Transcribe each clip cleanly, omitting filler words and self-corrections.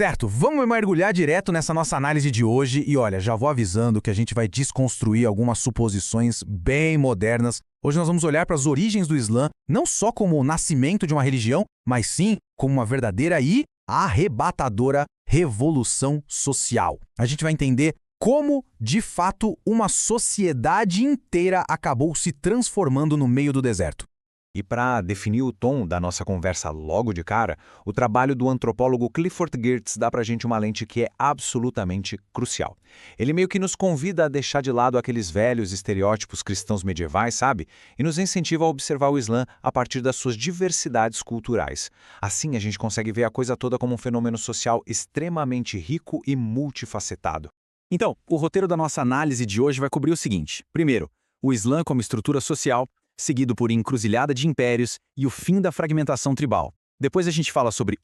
Certo, vamos mergulhar direto nessa nossa análise de hoje e olha, já vou avisando que a gente vai desconstruir algumas suposições bem modernas. Hoje nós vamos olhar para as origens do Islã, não só como o nascimento de uma religião, mas sim como uma verdadeira e arrebatadora revolução social. A gente vai entender como, de fato, uma sociedade inteira acabou se transformando no meio do deserto. E para definir o tom da nossa conversa logo de cara, o trabalho do antropólogo Clifford Geertz dá para a gente uma lente que é absolutamente crucial. Ele meio que nos convida a deixar de lado aqueles velhos estereótipos cristãos medievais, sabe? E nos incentiva a observar o Islã a partir das suas diversidades culturais. Assim, a gente consegue ver a coisa toda como um fenômeno social extremamente rico e multifacetado. Então, o roteiro da nossa análise de hoje vai cobrir o seguinte. Primeiro, o Islã como estrutura social, seguido por encruzilhada de impérios e o fim da fragmentação tribal. Depois a gente fala sobre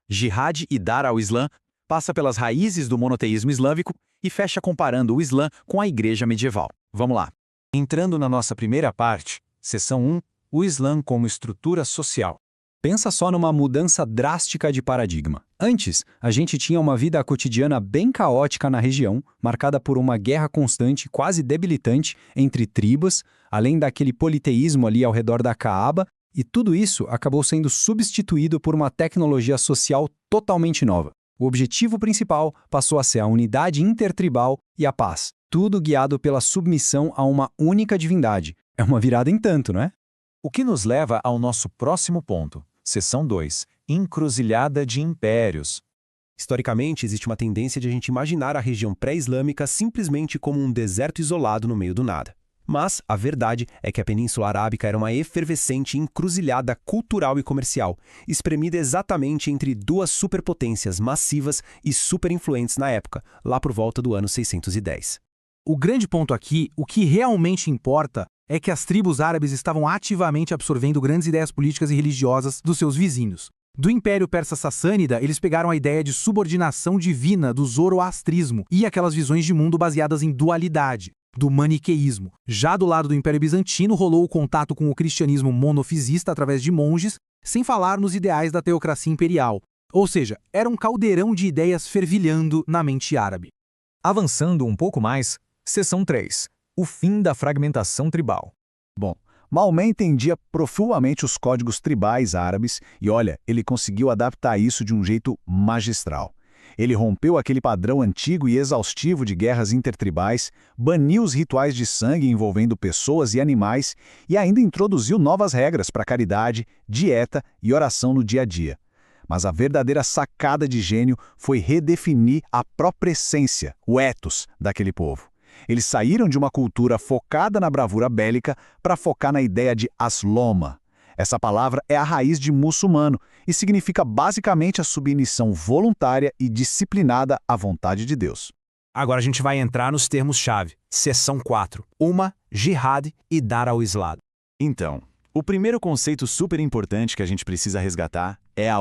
jihad e dar ao Islã, passa pelas raízes do monoteísmo islâmico e fecha comparando o Islã com a igreja medieval. Vamos lá. Entrando na nossa primeira parte, seção 1, o Islã como estrutura social. Pensa só numa mudança drástica de paradigma. Antes, a gente tinha uma vida cotidiana bem caótica na região, marcada por uma guerra constante, quase debilitante, entre tribos, além daquele politeísmo ali ao redor da Caaba, e tudo isso acabou sendo substituído por uma tecnologia social totalmente nova. O objetivo principal passou a ser a unidade intertribal e a paz, tudo guiado pela submissão a uma única divindade. É uma virada em tanto, não é? O que nos leva ao nosso próximo ponto, seção 2, encruzilhada de impérios. Historicamente, existe uma tendência de a gente imaginar a região pré-islâmica simplesmente como um deserto isolado no meio do nada. Mas a verdade é que a Península Arábica era uma efervescente encruzilhada cultural e comercial, espremida exatamente entre duas superpotências massivas e superinfluentes na época, lá por volta do ano 610. O grande ponto aqui, o que realmente importa, é que as tribos árabes estavam ativamente absorvendo grandes ideias políticas e religiosas dos seus vizinhos. Do Império Persa-Sassânida, eles pegaram a ideia de subordinação divina do zoroastrismo e aquelas visões de mundo baseadas em dualidade, do maniqueísmo. Já do lado do Império Bizantino, rolou o contato com o cristianismo monofisista através de monges, sem falar nos ideais da teocracia imperial. Ou seja, era um caldeirão de ideias fervilhando na mente árabe. Avançando um pouco mais, seção 3, o fim da fragmentação tribal. Bom, Maomé entendia profundamente os códigos tribais árabes e, olha, ele conseguiu adaptar isso de um jeito magistral. Ele rompeu aquele padrão antigo e exaustivo de guerras intertribais, baniu os rituais de sangue envolvendo pessoas e animais e ainda introduziu novas regras para caridade, dieta e oração no dia a dia. Mas a verdadeira sacada de gênio foi redefinir a própria essência, o ethos, daquele povo. Eles saíram de uma cultura focada na bravura bélica para focar na ideia de asloma. Essa palavra é a raiz de muçulmano e significa basicamente a submissão voluntária e disciplinada à vontade de Deus. Agora a gente vai entrar nos termos-chave. Seção 4, jihad e dar ao Islã. Então, o primeiro conceito super importante que a gente precisa resgatar é a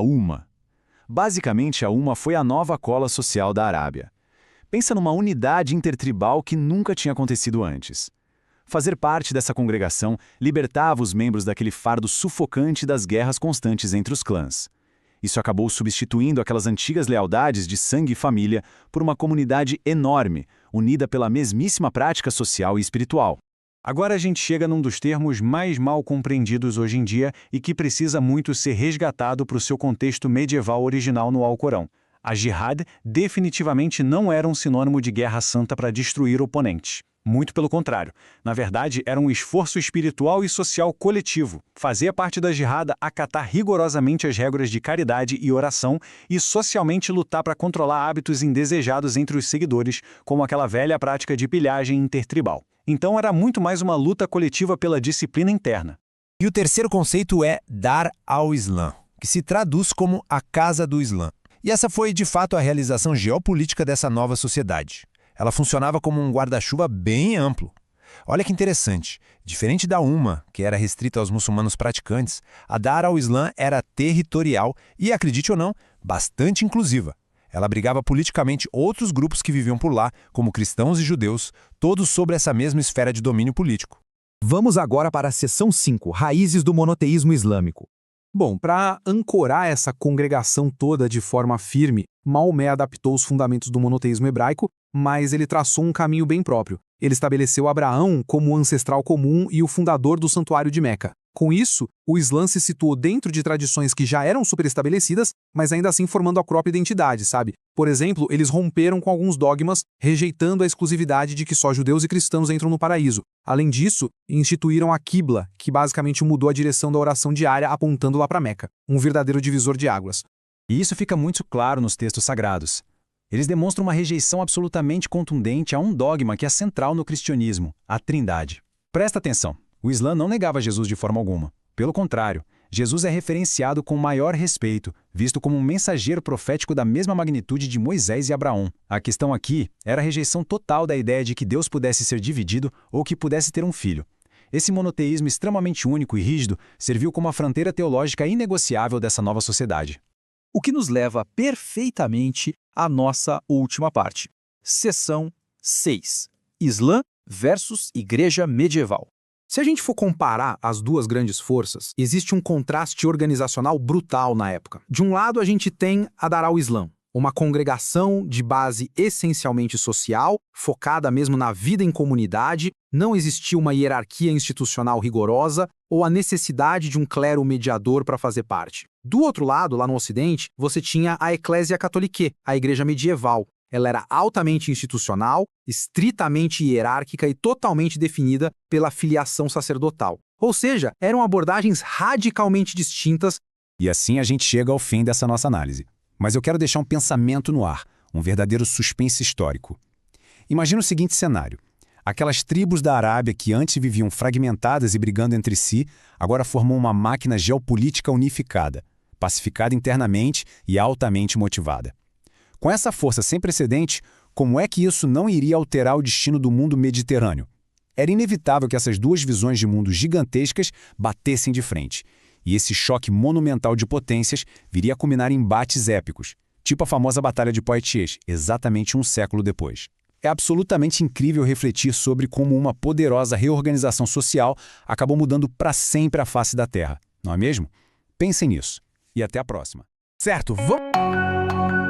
Basicamente, a foi a nova cola social da Arábia. Pensa numa unidade intertribal que nunca tinha acontecido antes. Fazer parte dessa congregação libertava os membros daquele fardo sufocante das guerras constantes entre os clãs. Isso acabou substituindo aquelas antigas lealdades de sangue e família por uma comunidade enorme, unida pela mesmíssima prática social e espiritual. Agora a gente chega num dos termos mais mal compreendidos hoje em dia e que precisa muito ser resgatado para o seu contexto medieval original no Alcorão. A jihad definitivamente não era um sinônimo de guerra santa para destruir oponentes. Muito pelo contrário. Na verdade, era um esforço espiritual e social coletivo. Fazia parte da jihad acatar rigorosamente as regras de caridade e oração e socialmente lutar para controlar hábitos indesejados entre os seguidores, como aquela velha prática de pilhagem intertribal. Então era muito mais uma luta coletiva pela disciplina interna. E o terceiro conceito é dar ao Islã, que se traduz como a casa do Islã. E essa foi, de fato, a realização geopolítica dessa nova sociedade. Ela funcionava como um guarda-chuva bem amplo. Olha que interessante, diferente da que era restrita aos muçulmanos praticantes, a Dar ao Islã era territorial e, acredite ou não, bastante inclusiva. Ela abrigava politicamente outros grupos que viviam por lá, como cristãos e judeus, todos sobre essa mesma esfera de domínio político. Vamos agora para a seção 5, Raízes do monoteísmo islâmico. Bom, para ancorar essa congregação toda de forma firme, Maomé adaptou os fundamentos do monoteísmo hebraico, mas ele traçou um caminho bem próprio. Ele estabeleceu Abraão como o ancestral comum e o fundador do Santuário de Meca. Com isso, o Islã se situou dentro de tradições que já eram superestabelecidas, mas ainda assim formando a própria identidade, sabe? Por exemplo, eles romperam com alguns dogmas, rejeitando a exclusividade de que só judeus e cristãos entram no paraíso. Além disso, instituíram a Qibla, que basicamente mudou a direção da oração diária apontando lá para Meca, um verdadeiro divisor de águas. E isso fica muito claro nos textos sagrados. Eles demonstram uma rejeição absolutamente contundente a um dogma que é central no cristianismo, a Trindade. Presta atenção, o Islã não negava Jesus de forma alguma. Pelo contrário, Jesus é referenciado com maior respeito, visto como um mensageiro profético da mesma magnitude de Moisés e Abraão. A questão aqui era a rejeição total da ideia de que Deus pudesse ser dividido ou que pudesse ter um filho. Esse monoteísmo extremamente único e rígido serviu como a fronteira teológica inegociável dessa nova sociedade. O que nos leva perfeitamente à nossa última parte. Seção 6. Islã versus Igreja Medieval. Se a gente for comparar as duas grandes forças, existe um contraste organizacional brutal na época. De um lado, a gente tem a Dar al-Islam, uma congregação de base essencialmente social, focada mesmo na vida em comunidade, não existia uma hierarquia institucional rigorosa ou a necessidade de um clero mediador para fazer parte. Do outro lado, lá no Ocidente, você tinha a Ecclesia Catholique, a igreja medieval. Ela era altamente institucional, estritamente hierárquica e totalmente definida pela filiação sacerdotal. Ou seja, eram abordagens radicalmente distintas. E assim a gente chega ao fim dessa nossa análise. Mas eu quero deixar um pensamento no ar, um verdadeiro suspense histórico. Imagina o seguinte cenário. Aquelas tribos da Arábia que antes viviam fragmentadas e brigando entre si, agora formam uma máquina geopolítica unificada, pacificada internamente e altamente motivada. Com essa força sem precedente, como é que isso não iria alterar o destino do mundo mediterrâneo? Era inevitável que essas duas visões de mundo gigantescas batessem de frente. E esse choque monumental de potências viria a culminar em embates épicos, tipo a famosa Batalha de Poitiers, exatamente um século depois. É absolutamente incrível refletir sobre como uma poderosa reorganização social acabou mudando para sempre a face da Terra, não é mesmo? Pensem nisso. E até a próxima. Certo, vamos...